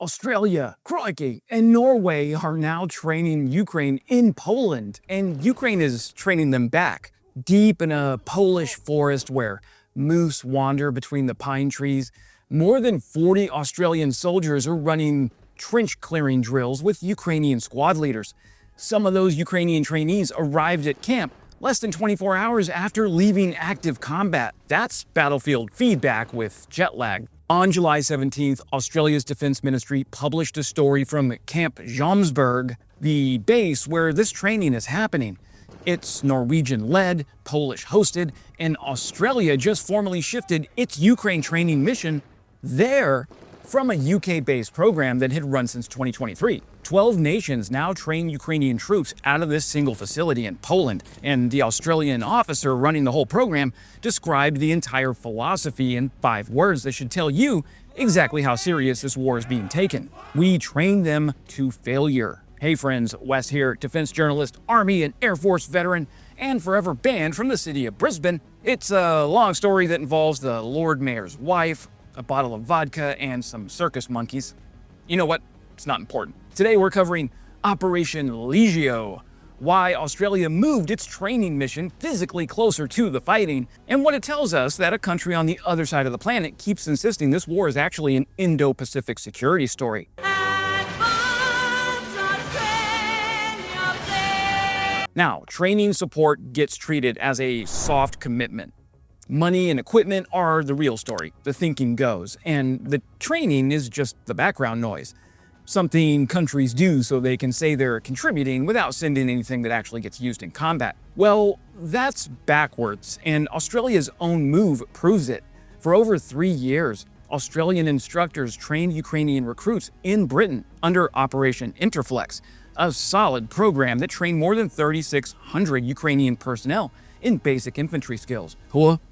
Australia, Crikey, and Norway are now training Ukraine in Poland, and Ukraine is training them back, deep in a Polish forest where moose wander between the pine trees. More than 40 Australian soldiers are running trench clearing drills with Ukrainian squad leaders. Some of those Ukrainian trainees arrived at camp less than 24 hours after leaving active combat. That's battlefield feedback with jet lag. On July 17th, Australia's Defense Ministry published a story from Camp Jombsburg, the base where this training is happening. It's Norwegian-led, Polish-hosted, and Australia just formally shifted its Ukraine training mission there from a UK-based program that had run since 2023. 12 nations now train Ukrainian troops out of this single facility in Poland, and the Australian officer running the whole program described the entire philosophy in 5 words that should tell you exactly how serious this war is being taken. We train them to failure. Hey friends, Wes here, defense journalist, Army and Air Force veteran, and forever banned from the city of Brisbane. It's a long story that involves the Lord Mayor's wife, a bottle of vodka, and some circus monkeys. You know what? It's not important. Today we're covering Operation Legio, why Australia moved its training mission physically closer to the fighting, and what it tells us that a country on the other side of the planet keeps insisting this war is actually an Indo-Pacific security story. Now, training support gets treated as a soft commitment. Money and equipment are the real story, the thinking goes, and the training is just the background noise. Something countries do so they can say they're contributing without sending anything that actually gets used in combat. Well, that's backwards, and Australia's own move proves it. For over 3 years, Australian instructors trained Ukrainian recruits in Britain under Operation Interflex, a solid program that trained more than 3,600 Ukrainian personnel in basic infantry skills.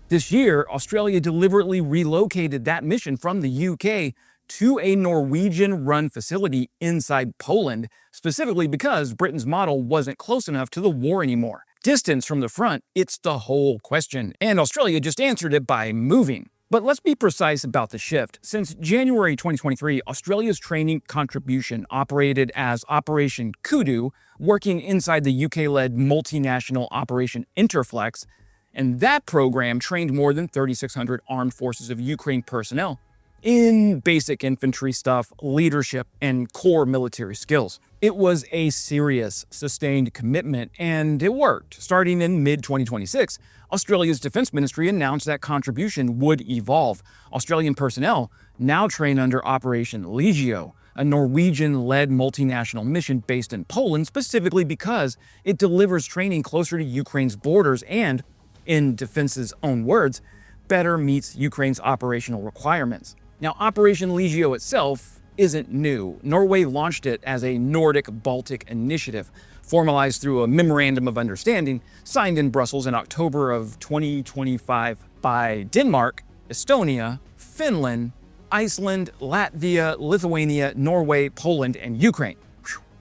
This year, Australia deliberately relocated that mission from the UK to a Norwegian-run facility inside Poland, specifically because Britain's model wasn't close enough to the war anymore. Distance from the front, it's the whole question, and Australia just answered it by moving. But let's be precise about the shift. Since January 2023, Australia's training contribution operated as Operation Kudu, working inside the UK-led multinational Operation Interflex, and that program trained more than 3,600 armed forces of Ukraine personnel in basic infantry stuff, leadership, and core military skills. It was a serious, sustained commitment, and it worked. Starting in mid-2026, Australia's Defense Ministry announced that contribution would evolve. Australian personnel now train under Operation Legio, a Norwegian-led multinational mission based in Poland, specifically because it delivers training closer to Ukraine's borders and, in defense's own words, better meets Ukraine's operational requirements. Now, Operation Legio itself isn't new. Norway launched it as a Nordic-Baltic initiative, formalized through a Memorandum of Understanding signed in Brussels in October of 2025 by Denmark, Estonia, Finland, Iceland, Latvia, Lithuania, Norway, Poland, and Ukraine.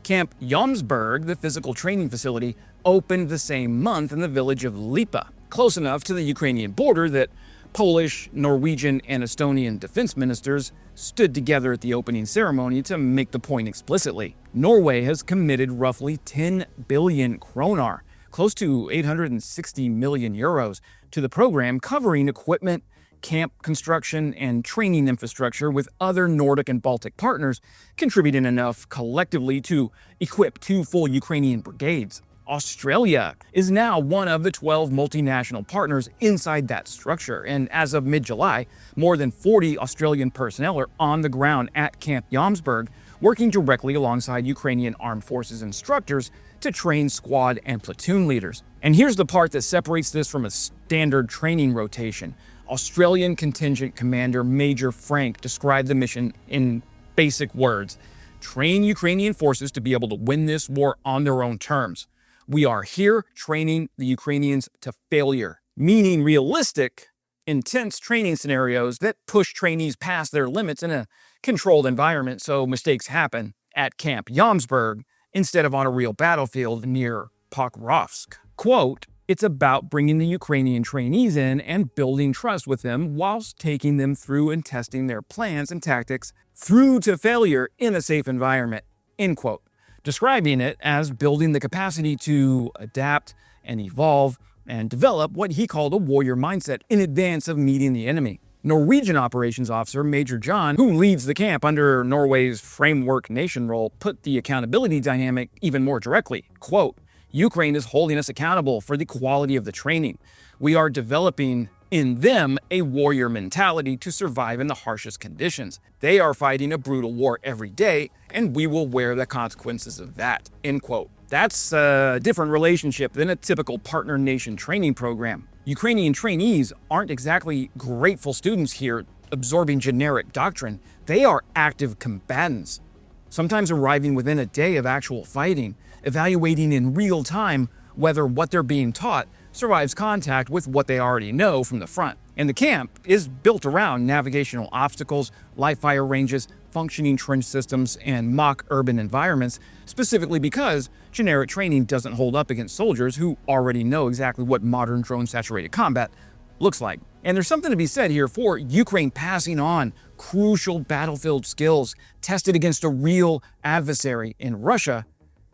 Camp Jombsburg, the physical training facility, opened the same month in the village of Lipa, close enough to the Ukrainian border that Polish, Norwegian, and Estonian defense ministers stood together at the opening ceremony to make the point explicitly. Norway has committed roughly 10 billion kroner, close to 860 million euros, to the program, covering equipment, camp construction, and training infrastructure, with other Nordic and Baltic partners contributing enough collectively to equip 2 full Ukrainian brigades. Australia is now one of the 12 multinational partners inside that structure, and as of mid-July, more than 40 Australian personnel are on the ground at Camp Jombsburg, working directly alongside Ukrainian Armed Forces instructors to train squad and platoon leaders. And here's the part that separates this from a standard training rotation. Australian Contingent Commander Major Frank described the mission in basic words: train Ukrainian forces to be able to win this war on their own terms. We are here training the Ukrainians to failure, meaning realistic, intense training scenarios that push trainees past their limits in a controlled environment so mistakes happen at Camp Jombsburg instead of on a real battlefield near Pokrovsk. Quote, "It's about bringing the Ukrainian trainees in and building trust with them whilst taking them through and testing their plans and tactics through to failure in a safe environment, end quote, describing it as building the capacity to adapt and evolve and develop what he called a warrior mindset in advance of meeting the enemy. Norwegian operations officer Major John, who leads the camp under Norway's framework nation role, put the accountability dynamic even more directly. Quote, Ukraine is holding us accountable for the quality of the training. We are developing in them a warrior mentality to survive in the harshest conditions. They are fighting a brutal war every day, and we will wear the consequences of that, end quote. That's a different relationship than a typical partner nation training program. Ukrainian trainees aren't exactly grateful students here absorbing generic doctrine. They are active combatants, sometimes arriving within a day of actual fighting, evaluating in real time whether what they're being taught survives contact with what they already know from the front. And the camp is built around navigational obstacles, live fire ranges, functioning trench systems, and mock urban environments, specifically because generic training doesn't hold up against soldiers who already know exactly what modern drone-saturated combat looks like. And there's something to be said here for Ukraine passing on crucial battlefield skills tested against a real adversary in Russia,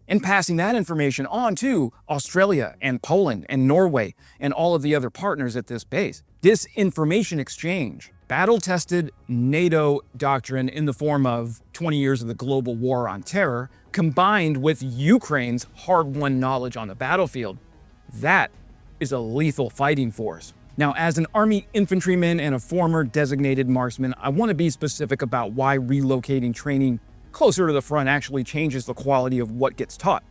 and passing that information on to Australia and Poland and Norway and all of the other partners at this base. This information exchange, battle-tested NATO doctrine in the form of 20 years of the global war on terror, combined with Ukraine's hard-won knowledge on the battlefield, that is a lethal fighting force. Now, as an Army infantryman and a former designated marksman, I want to be specific about why relocating training closer to the front actually changes the quality of what gets taught,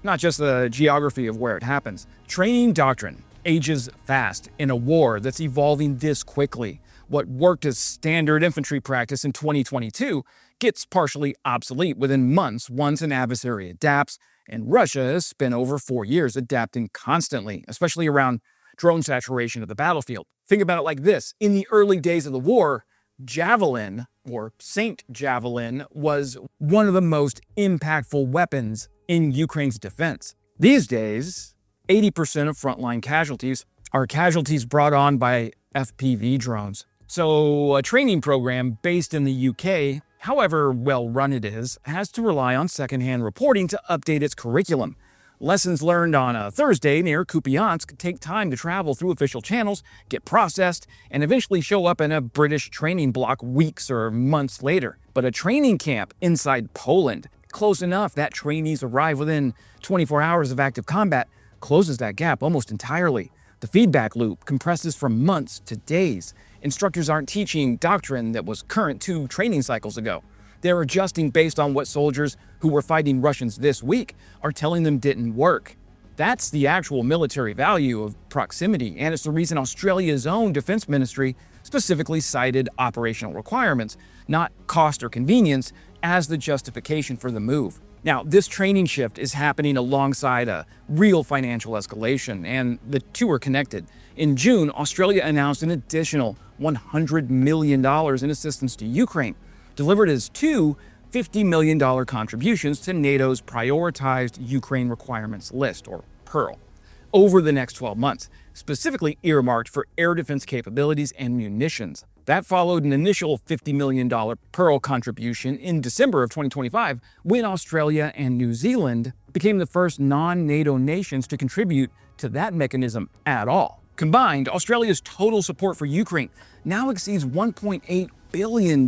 not just the geography of where it happens. Training doctrine ages fast in a war that's evolving this quickly. What worked as standard infantry practice in 2022 gets partially obsolete within months once an adversary adapts, and Russia has spent over 4 years adapting constantly, especially around drone saturation of the battlefield. Think about it like this. In the early days of the war, Javelin, or Saint Javelin, was one of the most impactful weapons in Ukraine's defense. These days, 80% of frontline casualties are casualties brought on by FPV drones. So a training program based in the UK, however well run it is, has to rely on secondhand reporting to update its curriculum. Lessons learned on a Thursday near Kupiansk take time to travel through official channels, get processed, and eventually show up in a British training block weeks or months later. But a training camp inside Poland, close enough that trainees arrive within 24 hours of active combat, closes that gap almost entirely. The feedback loop compresses from months to days. Instructors aren't teaching doctrine that was current 2 training cycles ago. They're adjusting based on what soldiers who were fighting Russians this week are telling them didn't work. That's the actual military value of proximity, and it's the reason Australia's own defense ministry specifically cited operational requirements, not cost or convenience, as the justification for the move. Now, this training shift is happening alongside a real financial escalation, and the two are connected. In June, Australia announced an additional $100 million in assistance to Ukraine, delivered as 2 $50 million contributions to NATO's Prioritized Ukraine Requirements List, or PEARL, over the next 12 months, specifically earmarked for air defense capabilities and munitions. That followed an initial $50 million PEARL contribution in December of 2025, when Australia and New Zealand became the first non-NATO nations to contribute to that mechanism at all. Combined, Australia's total support for Ukraine now exceeds $1.8 billion,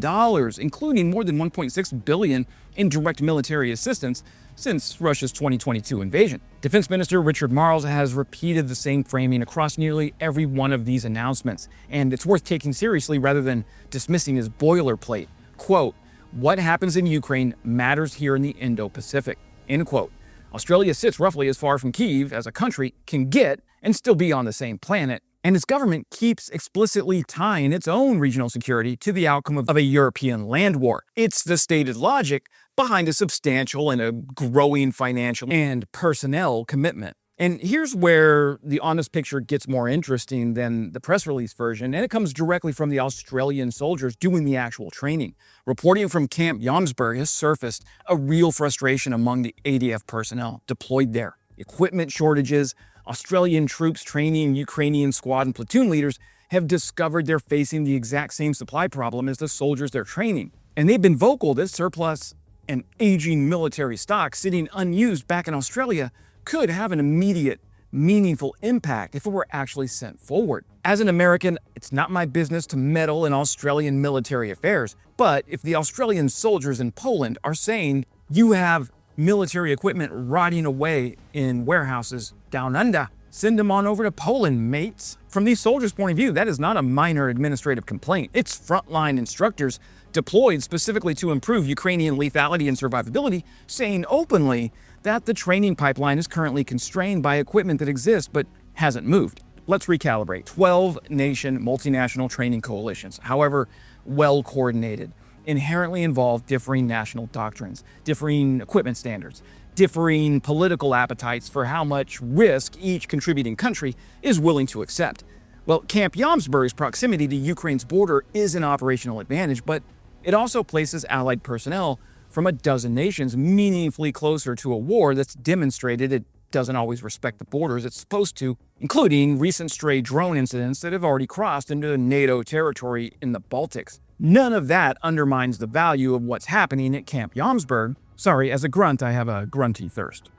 including more than $1.6 billion in direct military assistance since Russia's 2022 invasion. Defense Minister Richard Marles has repeated the same framing across nearly every one of these announcements, and it's worth taking seriously rather than dismissing as boilerplate. Quote, "What happens in Ukraine matters here in the Indo-Pacific," end quote. Australia sits roughly as far from Kyiv as a country can get and still be on the same planet, and its government keeps explicitly tying its own regional security to the outcome of a European land war. It's the stated logic behind a substantial and a growing financial and personnel commitment. And here's where the honest picture gets more interesting than the press release version, and it comes directly from the Australian soldiers doing the actual training. Reporting from Camp Jombsburg has surfaced a real frustration among the ADF personnel deployed there. Equipment shortages, Australian troops training Ukrainian squad and platoon leaders have discovered they're facing the exact same supply problem as the soldiers they're training. And they've been vocal that surplus and aging military stock sitting unused back in Australia could have an immediate, meaningful impact if it were actually sent forward. As an American, it's not my business to meddle in Australian military affairs, but if the Australian soldiers in Poland are saying you have military equipment rotting away in warehouses down under, send them on over to Poland, mates. From these soldiers' point of view, that is not a minor administrative complaint. It's frontline instructors deployed specifically to improve Ukrainian lethality and survivability, saying openly that the training pipeline is currently constrained by equipment that exists but hasn't moved. Let's recalibrate. 12-nation multinational training coalitions, however well coordinated, inherently involve differing national doctrines, differing equipment standards, differing political appetites for how much risk each contributing country is willing to accept. Well, Camp Jombsburg's proximity to Ukraine's border is an operational advantage, but it also places allied personnel from a dozen nations meaningfully closer to a war that's demonstrated it doesn't always respect the borders it's supposed to, including recent stray drone incidents that have already crossed into NATO territory in the Baltics. None of that undermines the value of what's happening at Camp Jombsburg. Sorry, as a grunt, I have a grunty thirst.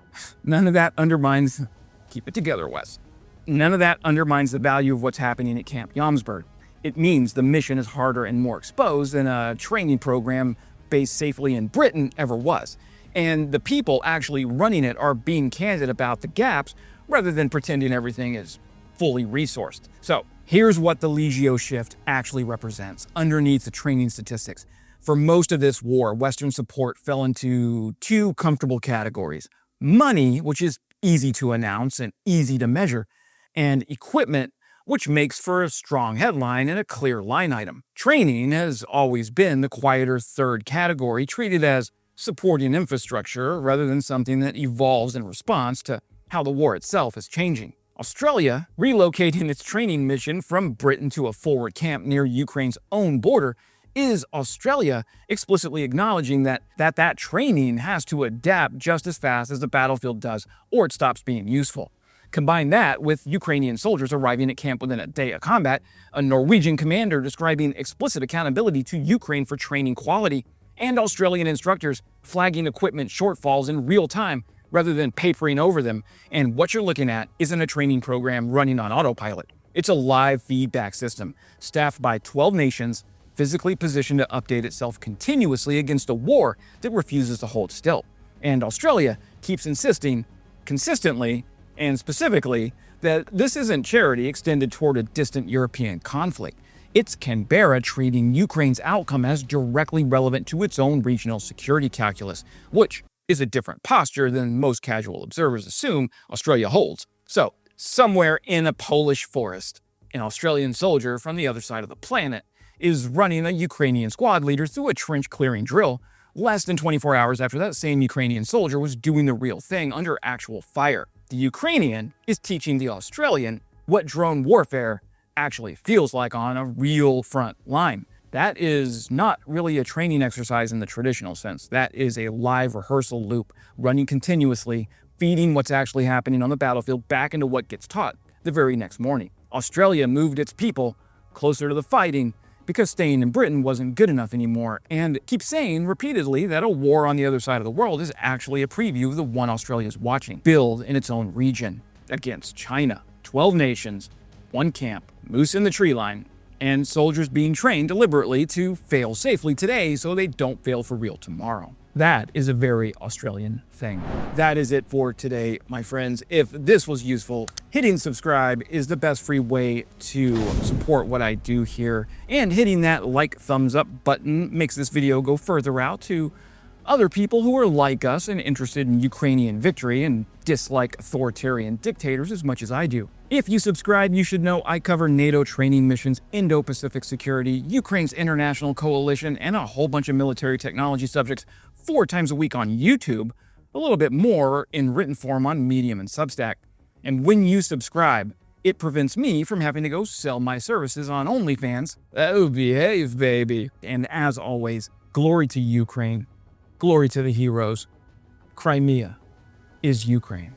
None of that undermines... Keep it together, Wes. None of that undermines the value of what's happening at Camp Jombsburg. It means the mission is harder and more exposed than a training program based safely in Britain ever was. And the people actually running it are being candid about the gaps rather than pretending everything is fully resourced. So here's what the Legio shift actually represents underneath the training statistics. For most of this war, Western support fell into two comfortable categories: money, which is easy to announce and easy to measure, and equipment, which makes for a strong headline and a clear line item. Training has always been the quieter third category, treated as supporting infrastructure rather than something that evolves in response to how the war itself is changing. Australia, relocating its training mission from Britain to a forward camp near Ukraine's own border, is Australia explicitly acknowledging that training has to adapt just as fast as the battlefield does, or it stops being useful. Combine that with Ukrainian soldiers arriving at camp within a day of combat, a Norwegian commander describing explicit accountability to Ukraine for training quality, and Australian instructors flagging equipment shortfalls in real time rather than papering over them, and what you're looking at isn't a training program running on autopilot. It's a live feedback system, staffed by 12 nations, physically positioned to update itself continuously against a war that refuses to hold still. And Australia keeps insisting, consistently and specifically, that this isn't charity extended toward a distant European conflict. It's Canberra treating Ukraine's outcome as directly relevant to its own regional security calculus, which is a different posture than most casual observers assume Australia holds. So, somewhere in a Polish forest, an Australian soldier from the other side of the planet is running a Ukrainian squad leader through a trench-clearing drill less than 24 hours after that same Ukrainian soldier was doing the real thing under actual fire. The Ukrainian is teaching the Australian what drone warfare actually feels like on a real front line. That is not really a training exercise in the traditional sense. That is a live rehearsal loop running continuously, feeding what's actually happening on the battlefield back into what gets taught the very next morning. Australia moved its people closer to the fighting because staying in Britain wasn't good enough anymore, and keeps saying repeatedly that a war on the other side of the world is actually a preview of the one Australia's watching, build in its own region against China. 12 nations, one camp, moose in the tree line, and soldiers being trained deliberately to fail safely today so they don't fail for real tomorrow. That is a very Australian thing. That is it for today, my friends. If this was useful, hitting subscribe is the best free way to support what I do here, and hitting that like thumbs up button makes this video go further out to other people who are like us and interested in Ukrainian victory and dislike authoritarian dictators as much as I do. If you subscribe, you should know I cover NATO training missions, Indo-Pacific security, Ukraine's international coalition, and a whole bunch of military technology subjects 4 times a week on YouTube, a little bit more in written form on Medium and Substack. And when you subscribe, it prevents me from having to go sell my services on OnlyFans. Oh, behave, baby. And as always, glory to Ukraine. Glory to the heroes. Crimea is Ukraine.